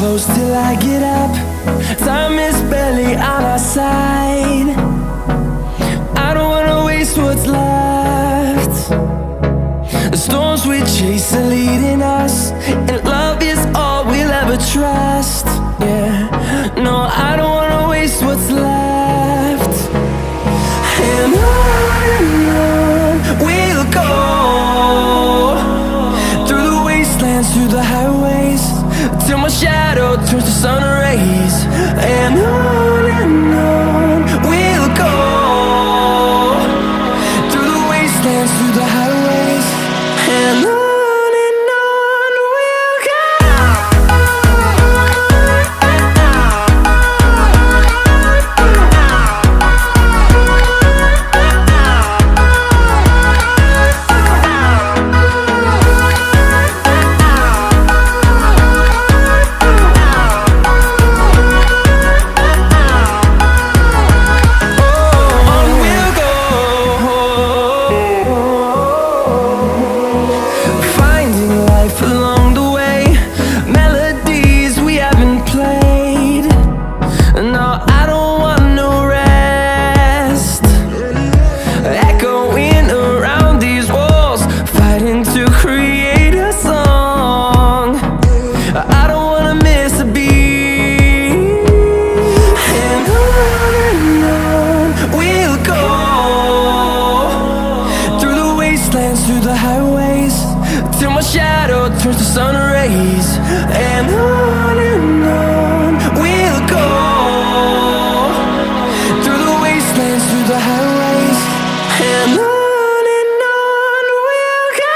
close till I get up. Time is barely on our side. I don't wanna waste what's left. The storms we chase are leading us, and love is all we'll ever trust. Yeah, no, I don't wanna waste what's left. And on we'll go, through the wastelands, through the highways, till my shadow turns to sun rays. And on we'll go, through the wastelands, through the highways, and on we'll go. Through the highways, till my shadow turns to sun rays. And on we'll go, through the wastelands, through the highways, and on we'll go.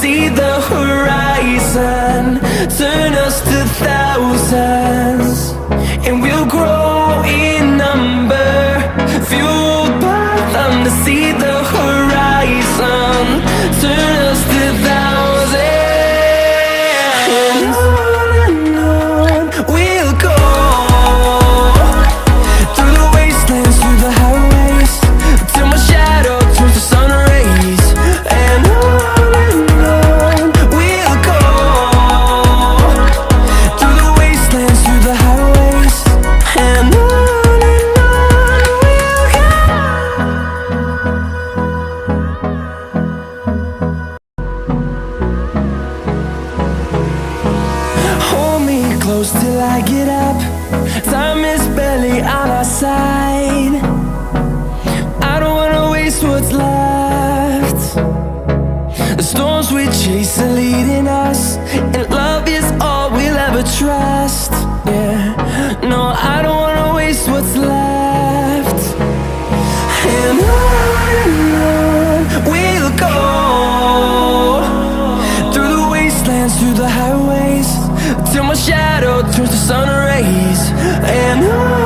See the horizon, turn us to thousands, and we'll grow in number, fueled by them. To see the horizon, turn us to thousands, and on we'll go, through the wastelands, through the highways, till my shadow turns to sun rays. And close till I get up. Time is barely on our side. I don't wanna waste what's left. The storms we chase are leading us, and love is all we'll ever trust. Yeah, no, I don't wanna waste what's left. And on we'll go, through the wastelands, through the highways, till my shadow turns to sun rays. And on